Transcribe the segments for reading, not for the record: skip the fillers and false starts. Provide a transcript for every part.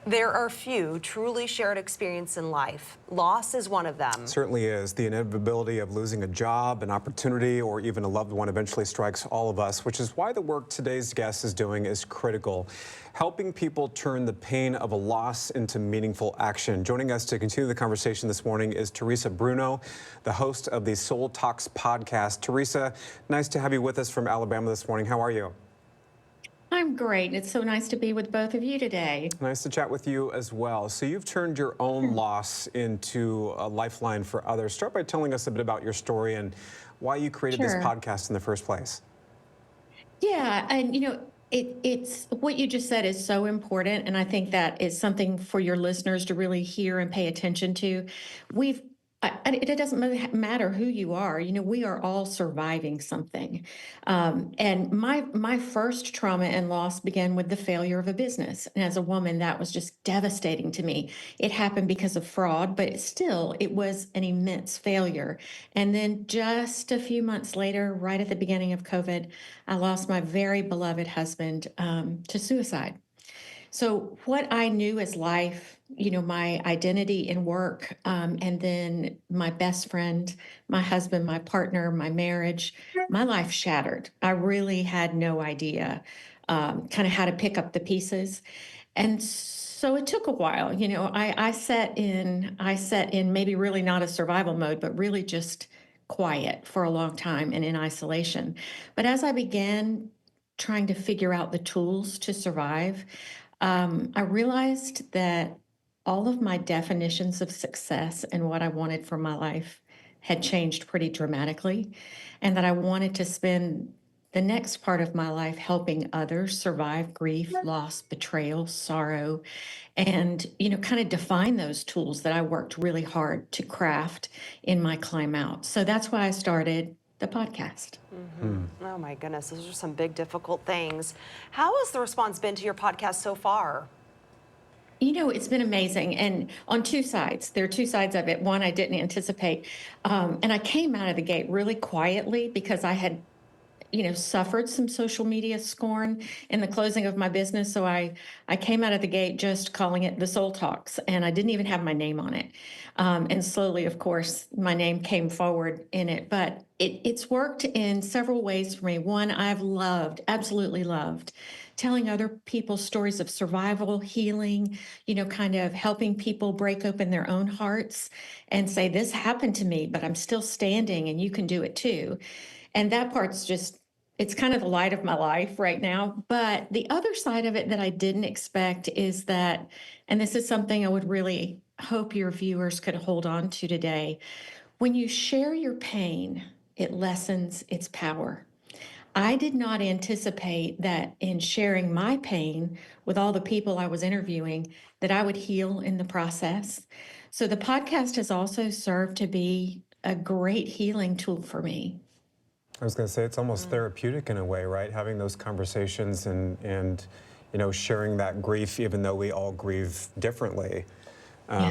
There are few truly shared experiences in life. Loss is one of them. It certainly is. The inevitability of losing a job, an opportunity, or even a loved one eventually strikes all of us, which is why the work today's guest is doing is critical. Helping people turn the pain of a loss into meaningful action. Joining us to continue the conversation this morning is Teresa Bruno, the host of the Soul Talks podcast. Teresa, nice to have you with us from Alabama this morning. How are you? I'm great. It's so nice to be with both of you today. Nice to chat with you as well. So you've turned your own loss into a lifeline for others. Start by telling us a bit about your story and why you created this podcast in the first place. Yeah, and it's what you just said is so important, and I think that is something for your listeners to really hear and pay attention to. It doesn't matter who you are. We are all surviving something. And my first trauma and loss began with the failure of a business. And as a woman, that was just devastating to me. It happened because of fraud, but it was an immense failure. And then just a few months later, right at the beginning of COVID, I lost my very beloved husband to suicide. So what I knew as life, my identity in work, and then my best friend, my husband, my partner, my marriage, my life shattered. I really had no idea kind of how to pick up the pieces. And so it took a while. I set in maybe really not a survival mode, but really just quiet for a long time and in isolation. But as I began trying to figure out the tools to survive, I realized that all of my definitions of success and what I wanted for my life had changed pretty dramatically, and that I wanted to spend the next part of my life helping others survive grief, loss, betrayal, sorrow, and, kind of define those tools that I worked really hard to craft in my climb out. So that's why I started the podcast. Oh my goodness, those are some big, difficult things. How has the response been to your podcast so far? It's been amazing. And on two sides, there are two sides of it. One, I didn't anticipate. And I came out of the gate really quietly because I had suffered some social media scorn in the closing of my business. So I came out of the gate just calling it the Soul Talks, and I didn't even have my name on it. And slowly, of course, my name came forward in it. But it's worked in several ways for me. One, I've absolutely loved telling other people's stories of survival, healing, kind of helping people break open their own hearts and say, this happened to me, but I'm still standing and you can do it too. And that part's it's kind of the light of my life right now. But the other side of it that I didn't expect is that, and this is something I would really hope your viewers could hold on to today, when you share your pain, it lessens its power. I did not anticipate that in sharing my pain with all the people I was interviewing, that I would heal in the process. So the podcast has also served to be a great healing tool for me. I was going to say it's almost therapeutic in a way, right? Having those conversations and sharing that grief, even though we all grieve differently,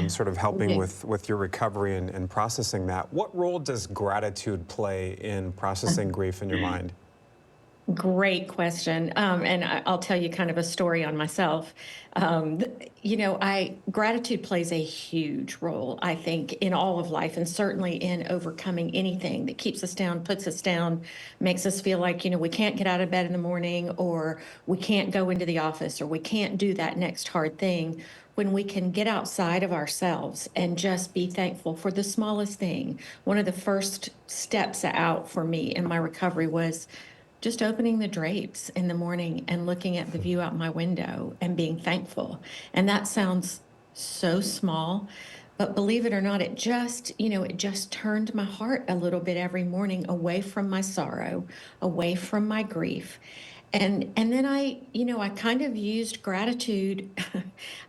sort of helping with your recovery and processing that. What role does gratitude play in processing grief in your mind? Great question. And I'll tell you kind of a story on myself. Gratitude plays a huge role, I think, in all of life, and certainly in overcoming anything that keeps us down, puts us down, makes us feel like, we can't get out of bed in the morning, or we can't go into the office, or we can't do that next hard thing. When we can get outside of ourselves and just be thankful for the smallest thing. One of the first steps out for me in my recovery was just opening the drapes in the morning and looking at the view out my window and being thankful. And that sounds so small, but believe it or not, it just turned my heart a little bit every morning away from my sorrow, away from my grief. And then I kind of used gratitude.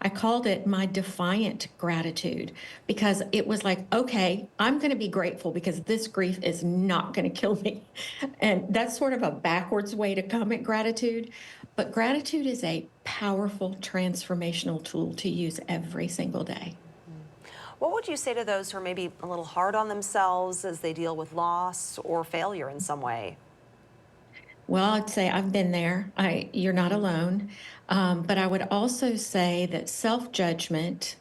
I called it my defiant gratitude, because it was like, okay, I'm going to be grateful because this grief is not going to kill me. And that's sort of a backwards way to come at gratitude. But gratitude is a powerful transformational tool to use every single day. What would you say to those who are maybe a little hard on themselves as they deal with loss or failure in some way? Well, I'd say I've been there. You're not alone. But I would also say that self-judgment,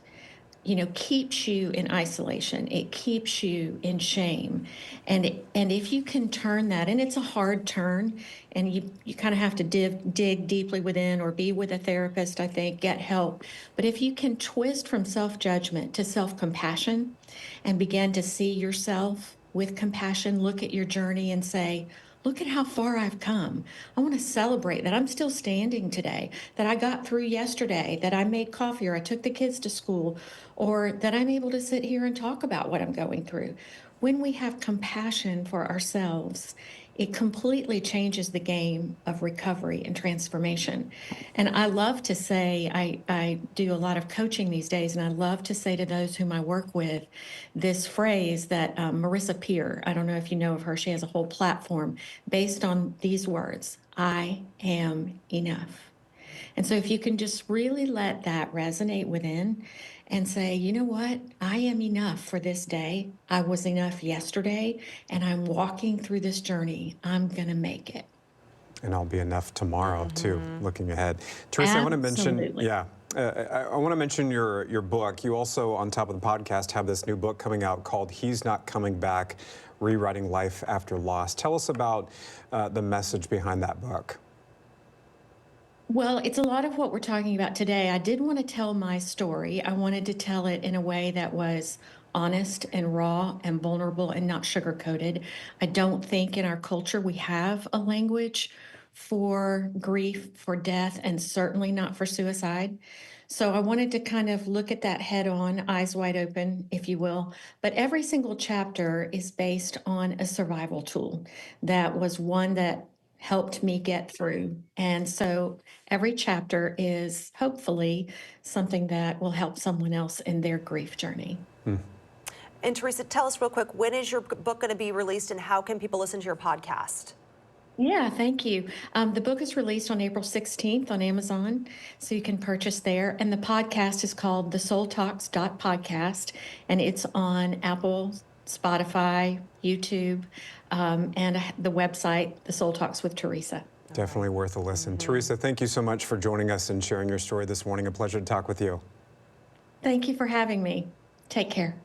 keeps you in isolation. It keeps you in shame. And if you can turn that, and it's a hard turn, and you kind of have to dig deeply within or be with a therapist, I think, get help. But if you can twist from self-judgment to self-compassion and begin to see yourself with compassion, look at your journey and say, look at how far I've come. I want to celebrate that I'm still standing today, that I got through yesterday, that I made coffee or I took the kids to school, or that I'm able to sit here and talk about what I'm going through. When we have compassion for ourselves, it completely changes the game of recovery and transformation. And I love to say, I do a lot of coaching these days, and I love to say to those whom I work with this phrase that Marissa Peer, I don't know if you know of her, she has a whole platform based on these words: I am enough. And so if you can just really let that resonate within and say, you know what, I am enough for this day. I was enough yesterday, and I'm walking through this journey. I'm going to make it. And I'll be enough tomorrow, too, looking ahead. Teresa, I want to mention, Absolutely. I want to mention your book. You also, on top of the podcast, have this new book coming out called He's Not Coming Back, Rewriting Life After Loss. Tell us about the message behind that book. Well, it's a lot of what we're talking about today. I did want to tell my story. I wanted to tell it in a way that was honest and raw and vulnerable and not sugar-coated. I don't think in our culture we have a language for grief, for death, and certainly not for suicide. So I wanted to kind of look at that head on, eyes wide open, if you will. But every single chapter is based on a survival tool that was one that helped me get through. And so every chapter is hopefully something that will help someone else in their grief journey. And Teresa, tell us real quick, when is your book going to be released and how can people listen to your podcast? Yeah, thank you. The book is released on April 16th on Amazon, so you can purchase there. And the podcast is called The Soul Talks Podcast, and it's on Apple, Spotify, YouTube, and the website, The Soul Talks with Teresa. Definitely worth a listen. Teresa, thank you so much for joining us and sharing your story this morning. A pleasure to talk with you. Thank you for having me. Take care.